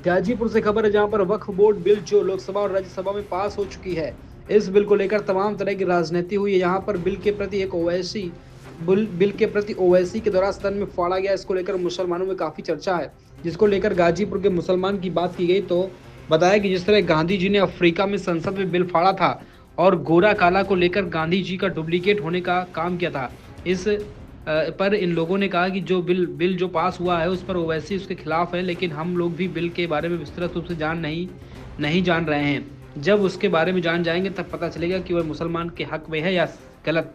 गाजीपुर से खबर है जहां पर वक्फ बोर्ड बिल जो लोकसभा और राज्यसभा में पास हो चुकी है, इस बिल को लेकर तमाम तरह की राजनीति हुई है। यहां पर बिल के प्रति ओवैसी के द्वारा सदन में फाड़ा गया। इसको लेकर मुसलमानों में काफी चर्चा है, जिसको लेकर गाजीपुर के मुसलमान की बात की गई तो बताया कि जिस तरह गांधी जी ने अफ्रीका में संसद में बिल फाड़ा था और गोरा काला को लेकर गांधी जी का डुप्लीकेट होने का काम किया था, इस पर इन लोगों ने कहा कि जो बिल जो पास हुआ है उस पर ओवैसी उसके खिलाफ है, लेकिन हम लोग भी बिल के बारे में विस्तृत रूप से नहीं जान रहे हैं। जब उसके बारे में जान जाएंगे तब पता चलेगा कि वह मुसलमान के हक में है या गलत।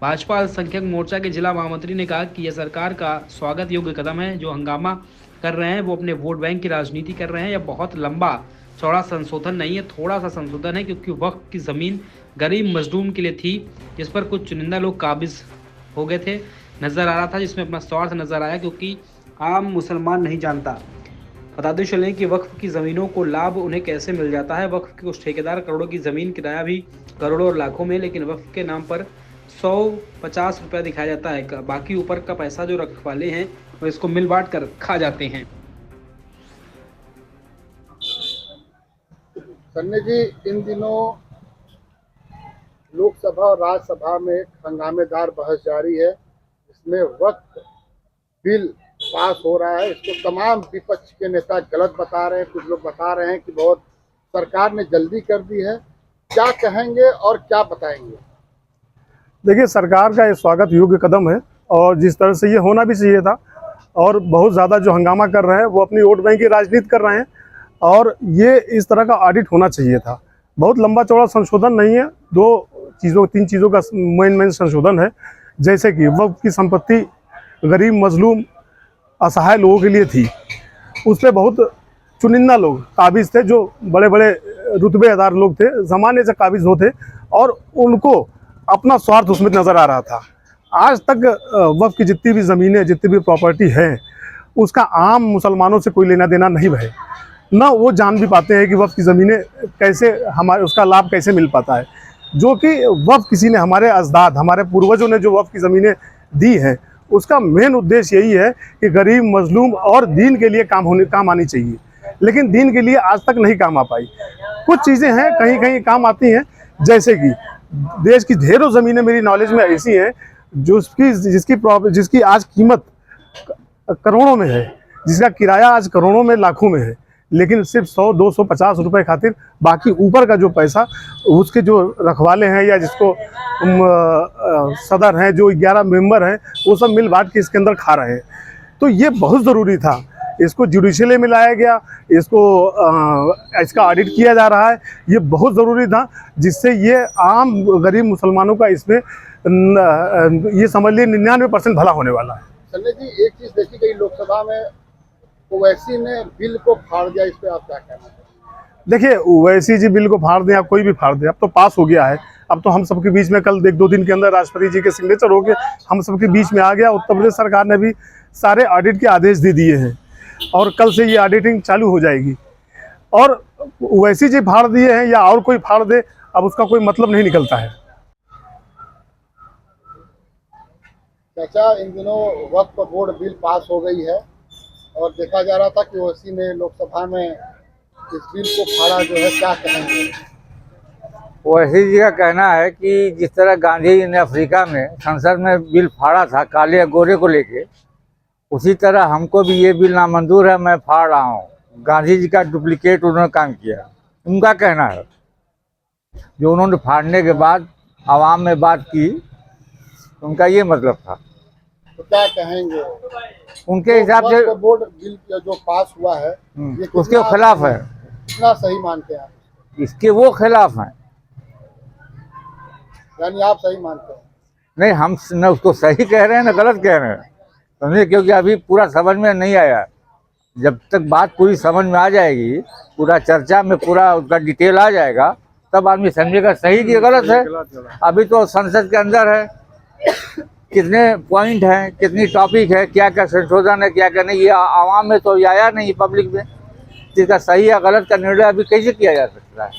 भाजपा अल्पसंख्यक मोर्चा के जिला महामंत्री ने कहा कि यह सरकार का स्वागत योग्य कदम है। जो हंगामा कर रहे हैं वो अपने वोट बैंक की राजनीति कर रहे हैं। यह बहुत लंबा चौड़ा संशोधन नहीं है, थोड़ा सा संशोधन है, क्योंकि वक्फ की जमीन गरीब मजलूम के लिए थी, जिस पर कुछ चुनिंदा लोग काबिज हो गए थे नजर आ रहा था, जिसमें अपना स्वार्थ नजर आया, क्योंकि आम मुसलमान नहीं जानता। बताते चलें कि वक्फ की ज़मीनों को लाभ उन्हें कैसे मिल जाता है। वक्फ के कुछ ठेकेदार करोड़ों की ज़मीन किराया भी करोड़ों और लाखों में, लेकिन वक्फ के नाम पर 150 रुपया दिखाया जाता है। बाकी ऊपर का पैसा जो रखवाले हैं वो इसको मिल बांट कर खा जाते हैं। सन्नी जी, इन दिनों लोकसभा और राज्यसभा में हंगामेदार बहस जारी है, इसमें वक्फ बिल पास हो रहा है। इसको तमाम विपक्ष के नेता गलत बता रहे हैं, कुछ लोग बता रहे हैं कि बहुत सरकार ने जल्दी कर दी है। क्या कहेंगे और क्या बताएंगे? देखिए, सरकार का ये स्वागत योग्य कदम है और जिस तरह से ये होना भी चाहिए था। और बहुत ज़्यादा जो हंगामा कर रहे हैं वो अपनी वोट बैंक की राजनीति कर रहे हैं और ये इस तरह का ऑडिट होना चाहिए था। बहुत लंबा चौड़ा संशोधन नहीं है, तीन चीज़ों का मेन संशोधन है। जैसे कि वक्फ की संपत्ति गरीब मजलूम असहाय लोगों के लिए थी, उस पर बहुत चुनिंदा लोग काबिज थे, जो बड़े बड़े रुतबेदार लोग थे, ज़माने से काबिज होते और उनको अपना स्वार्थ उसमें नज़र आ रहा था। आज तक वक्फ की जितनी भी ज़मीनें, जितनी भी प्रॉपर्टी है, उसका आम मुसलमानों से कोई लेना देना नहीं है। ना वो जान भी पाते हैं कि वक्फ की ज़मीनें कैसे उसका लाभ कैसे मिल पाता है। जो कि वक्फ किसी ने, हमारे अजदाद, हमारे पूर्वजों ने जो वक्फ की ज़मीनें दी हैं, उसका मेन उद्देश्य यही है कि गरीब मजलूम और दीन के लिए काम आनी चाहिए, लेकिन दीन के लिए आज तक नहीं काम आ पाई। कुछ चीज़ें हैं कहीं कहीं काम आती हैं, जैसे कि देश की ढेरों ज़मीनें मेरी नॉलेज में ऐसी हैं जिसकी आज कीमत करोड़ों में है, जिसका किराया आज करोड़ों में लाखों में है, लेकिन सिर्फ 100, 200, 50 रुपये खातिर बाकी ऊपर का जो पैसा उसके जो रखवाले हैं या जिसको सदर हैं, जो 11 मेंबर हैं, वो सब मिल बांट के इसके अंदर खा रहे हैं। तो ये बहुत ज़रूरी था, इसको जुडिशली में लाया गया, इसका ऑडिट किया जा रहा है, ये बहुत ज़रूरी था, जिससे ये आम गरीब मुसलमानों का इसमें ये समझ लीजिए 99% भला होने वाला है। सन्नी जी, एक चीज़ देखी गई लोकसभा में, ओवैसी ने बिल को फाड़ दिया, इस पर आप क्या कहना है? देखिए, ओवैसी जी बिल को फाड़ दें या कोई भी फाड़ दे, अब तो पास हो गया है। अब तो हम सबके बीच में कल 1-2 दिन के अंदर राष्ट्रपति जी के सिग्नेचर हो गए, हम सबके बीच में आ गया। उत्तर प्रदेश सरकार ने भी सारे ऑडिट के आदेश दे दिए हैं और कल से ये ऑडिटिंग चालू हो जाएगी। और ओवैसी जी फाड़ दिए हैं या और कोई फाड़ दे, अब उसका कोई मतलब नहीं निकलता है। चाचा, इन दिनों वक्फ बोर्ड बिल पास हो गई है और देखा जा रहा था कि ओवैसी ने लोकसभा में इस बिल को फाड़ा, जो है, क्या कहेंगे? ओवैसी जी का कहना है कि जिस तरह गांधी जी ने अफ्रीका में संसद में बिल फाड़ा था काले या गोरे को लेके, उसी तरह हमको भी ये बिल नामंजूर है, मैं फाड़ रहा हूँ। गांधी जी का डुप्लीकेट उन्होंने काम किया, उनका कहना है। जो उन्होंने फाड़ने के बाद आवाम में बात की, उनका ये मतलब था। तो क्या कहेंगे? उनके हिसाब से वक्फ बोर्ड बिल जो पास हुआ है, ये उसके खिलाफ है। कितना सही मानते हैं आप? इसके वो खिलाफ हैं। यानी आप सही मानते हैं? नहीं, हम न उसको सही कह रहे हैं न गलत कह रहे हैं, समझे, क्योंकि अभी पूरा समझ में नहीं आया। जब तक बात पूरी समझ में आ जाएगी, पूरा चर्चा में पूरा उसका डिटेल आ जाएगा, तब आदमी समझेगा सही कि गलत है। अभी तो संसद के अंदर है, कितने पॉइंट हैं, कितनी टॉपिक है, क्या क्या संशोधन है, क्या क्या नहीं, ये आवाम में तो आया नहीं, पब्लिक में। इसका सही या गलत का निर्णय अभी कैसे किया जा सकता है?